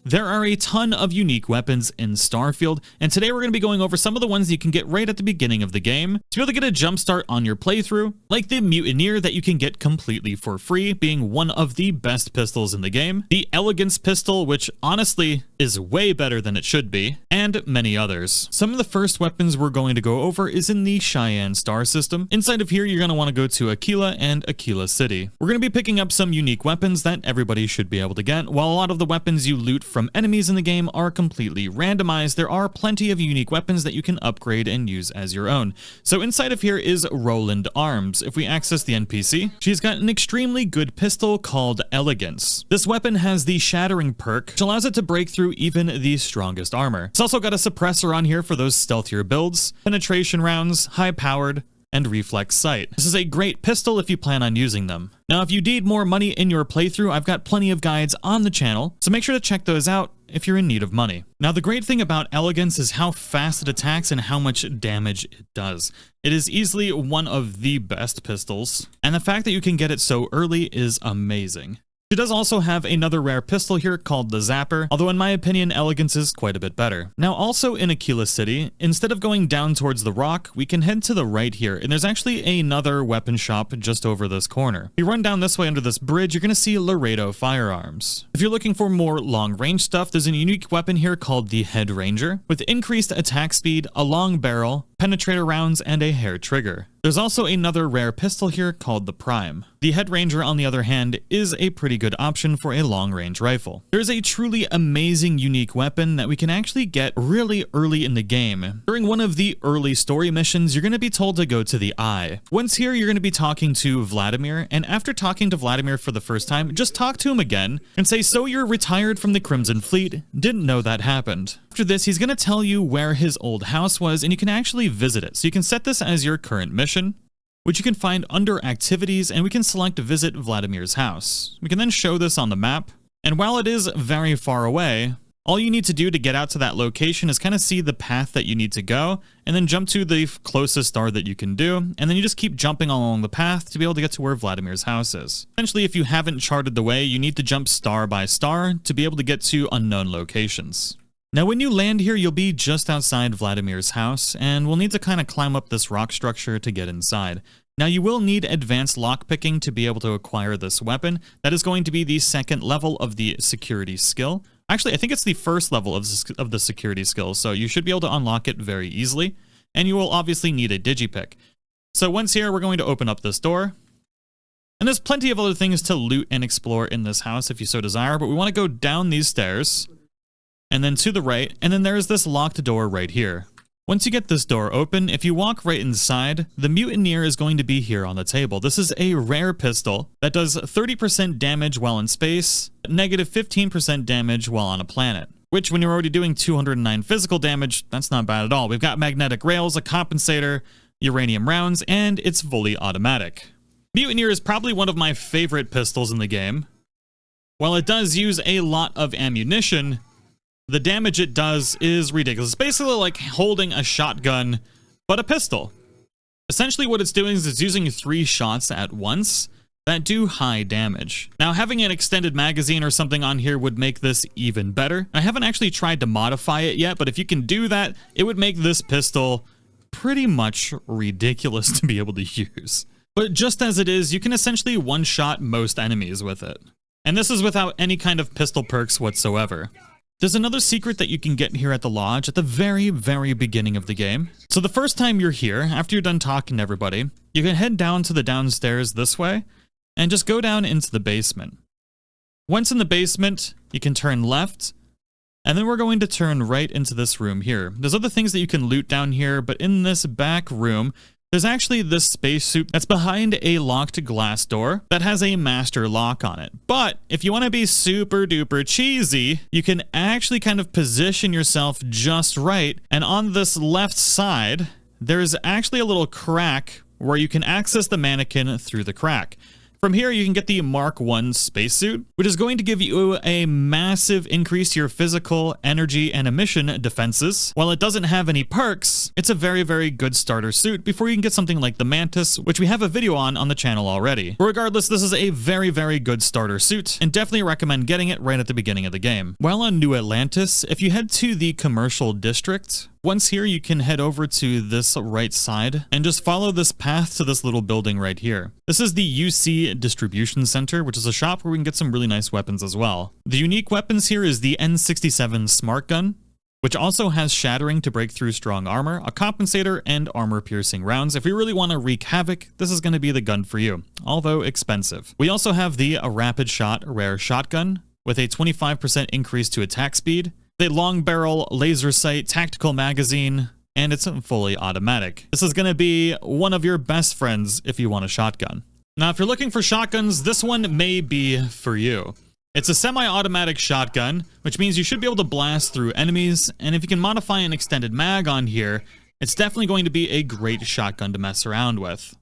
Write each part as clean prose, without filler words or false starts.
There are a ton of unique weapons in Starfield, and today we're going to be going over some of the ones you can get right at the beginning of the game to be able to get a jump start on your playthrough, like the Muterneer that you can get completely for free, being one of the best pistols in the game, the Elegance pistol, which honestly is way better than it should be, and many others. Some of the first weapons we're going to go over is in the Cheyenne star system. Inside of here, you're going to want to go to Aquila and Aquila City. We're going to be picking up some unique weapons that everybody should be able to get. While a lot of the weapons you loot from enemies in the game are completely randomized, there are plenty of unique weapons that you can upgrade and use as your own. So inside of here is Roland Arms. If we access the NPC, she's got an extremely good pistol called Elegance. This weapon has the Shattering perk, which allows it to break through even the strongest armor. It's also got a suppressor on here for those stealthier builds, penetration rounds, high powered, and reflex sight. This is a great pistol if you plan on using them. Now, if you need more money in your playthrough, I've got plenty of guides on the channel, so make sure to check those out if you're in need of money. Now, the great thing about Elegance is how fast it attacks and how much damage it does. It is easily one of the best pistols, and the fact that you can get it so early is amazing. She does also have another rare pistol here called the Zapper, although in my opinion, Elegance is quite a bit better. Now, also in Aquila City, instead of going down towards the rock, we can head to the right here, and there's actually another weapon shop just over this corner. If you run down this way under this bridge, you're going to see Laredo Firearms. If you're looking for more long-range stuff, there's a unique weapon here called the Head Ranger, with increased attack speed, a long barrel, penetrator rounds, and a hair trigger. There's also another rare pistol here called the Prime. The Head Ranger, on the other hand, is a pretty good option for a long-range rifle. There's a truly amazing unique weapon that we can actually get really early in the game. During one of the early story missions, you're going to be told to go to the Eye. Once here, you're going to be talking to Vladimir, and after talking to Vladimir for the first time, just talk to him again and say, "So you're retired from the Crimson Fleet? Didn't know that happened." After this, he's going to tell you where his old house was, and you can actually visit it. So you can set this as your current mission, which you can find under activities, and we can select visit Vladimir's house. We can then show this on the map, and while it is very far away, all you need to do to get out to that location is kind of see the path that you need to go, and then jump to the closest star that you can do, and then you just keep jumping along the path to be able to get to where Vladimir's house is. Essentially, if you haven't charted the way, you need to jump star by star to be able to get to unknown locations. Now, when you land here, you'll be just outside Vladimir's house, and we'll need to kind of climb up this rock structure to get inside. Now, you will need advanced lockpicking to be able to acquire this weapon. That is going to be the second level of the security skill. Actually, I think it's the first level of the security skill, so you should be able to unlock it very easily, and you will obviously need a digipick. So once here, we're going to open up this door. And there's plenty of other things to loot and explore in this house if you so desire, but we want to go down these stairs, and then to the right, and then there's this locked door right here. Once you get this door open, if you walk right inside, the Muterneer is going to be here on the table. This is a rare pistol that does 30% damage while in space, negative 15% damage while on a planet, which when you're already doing 209 physical damage, that's not bad at all. We've got magnetic rails, a compensator, uranium rounds, and it's fully automatic. Muterneer is probably one of my favorite pistols in the game. While it does use a lot of ammunition, the damage it does is ridiculous. It's basically like holding a shotgun, but a pistol. Essentially what it's doing is it's using 3 shots at once that do high damage. Now, having an extended magazine or something on here would make this even better. I haven't actually tried to modify it yet, but if you can do that, it would make this pistol pretty much ridiculous to be able to use. But just as it is, you can essentially one-shot most enemies with it. And this is without any kind of pistol perks whatsoever. There's another secret that you can get here at the lodge at the very, very beginning of the game. So the first time you're here, after you're done talking to everybody, you can head down to the downstairs this way and just go down into the basement. Once in the basement, you can turn left, and then we're going to turn right into this room here. There's other things that you can loot down here, but in this back room, there's actually this spacesuit that's behind a locked glass door that has a master lock on it. But if you want to be super duper cheesy, you can actually kind of position yourself just right. And on this left side, there's actually a little crack where you can access the mannequin through the crack. From here, you can get the Mark I spacesuit, which is going to give you a massive increase to your physical, energy, and emission defenses. While it doesn't have any perks, it's a very, very good starter suit before you can get something like the Mantis, which we have a video on the channel already. But regardless, this is a very, very good starter suit, and definitely recommend getting it right at the beginning of the game. While on New Atlantis, if you head to the commercial district, once here, you can head over to this right side and just follow this path to this little building right here. This is the UC Distribution Center, which is a shop where we can get some really nice weapons as well. The unique weapons here is the N67 Smart Gun, which also has shattering to break through strong armor, a compensator, and armor-piercing rounds. If you really want to wreak havoc, this is going to be the gun for you, although expensive. We also have the Rapid Shot Rare Shotgun, with a 25% increase to attack speed, a long barrel laser sight tactical magazine, and it's fully automatic. This is going to be one of your best friends if you want a shotgun. Now, if you're looking for shotguns, this one may be for you. It's a semi-automatic shotgun, which means you should be able to blast through enemies, and if you can modify an extended mag on here, it's definitely going to be a great shotgun to mess around with.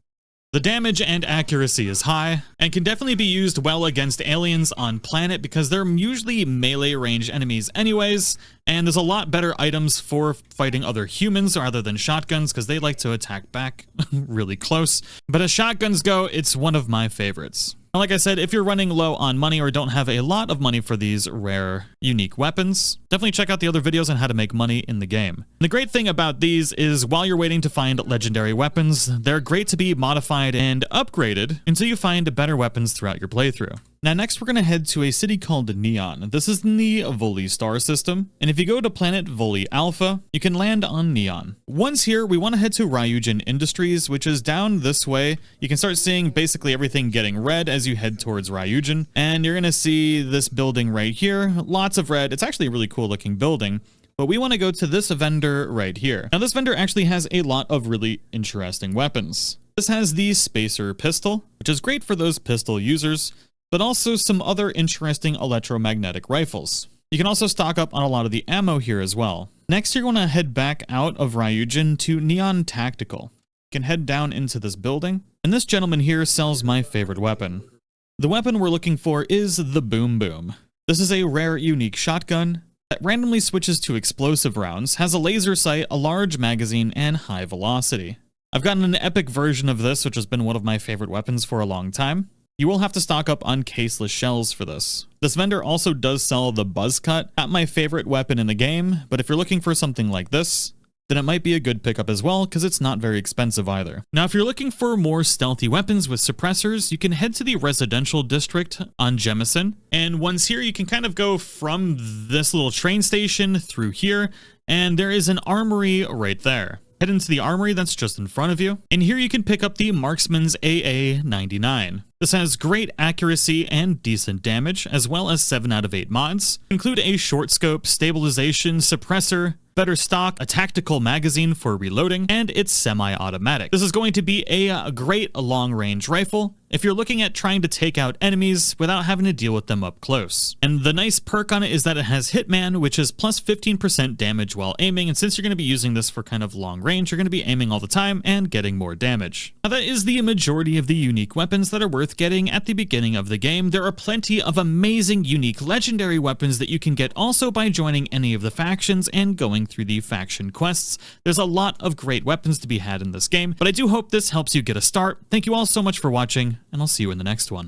The damage and accuracy is high, and can definitely be used well against aliens on planet because they're usually melee range enemies anyways, and there's a lot better items for fighting other humans rather than shotguns because they like to attack back really close. But as shotguns go, it's one of my favorites. Like I said, if you're running low on money or don't have a lot of money for these rare, unique weapons, definitely check out the other videos on how to make money in the game. And the great thing about these is while you're waiting to find legendary weapons, they're great to be modified and upgraded until you find better weapons throughout your playthrough. Now next we're going to head to a city called Neon. This is in the Voli star system, and if you go to planet Voli Alpha, you can land on Neon. Once here, we want to head to Ryujin Industries, which is down this way. You can start seeing basically everything getting red as you head towards Ryujin, and you're going to see this building right here, lots of red. It's actually a really cool looking building. But we want to go to this vendor right here. Now this vendor actually has a lot of really interesting weapons. This has the Spacer pistol, which is great for those pistol users, but also some other interesting electromagnetic rifles. You can also stock up on a lot of the ammo here as well. Next, you're going to head back out of Ryujin to Neon Tactical. You can head down into this building, and this gentleman here sells my favorite weapon. The weapon we're looking for is the Boom Boom. This is a rare, unique shotgun that randomly switches to explosive rounds, has a laser sight, a large magazine, and high velocity. I've gotten an epic version of this, which has been one of my favorite weapons for a long time. You will have to stock up on caseless shells for this. This vendor also does sell the Buzz Cut, not my favorite weapon in the game, but if you're looking for something like this, then it might be a good pickup as well because it's not very expensive either. Now, if you're looking for more stealthy weapons with suppressors, you can head to the residential district on Jemison. And once here, you can kind of go from this little train station through here, and there is an armory right there. Head into the armory that's just in front of you, and here you can pick up the Marksman's AA99. This has great accuracy and decent damage, as well as 7 out of 8 mods, include a short scope, stabilization, suppressor, better stock, a tactical magazine for reloading, and it's semi-automatic. This is going to be a great long-range rifle if you're looking at trying to take out enemies without having to deal with them up close. And the nice perk on it is that it has Hitman, which is plus 15% damage while aiming, and since you're going to be using this for kind of long range, you're going to be aiming all the time and getting more damage. Now that is the majority of the unique weapons that are worth getting at the beginning of the game. There are plenty of amazing, unique, legendary weapons that you can get also by joining any of the factions and going through the faction quests. There's a lot of great weapons to be had in this game, but I do hope this helps you get a start. Thank you all so much for watching, and I'll see you in the next one.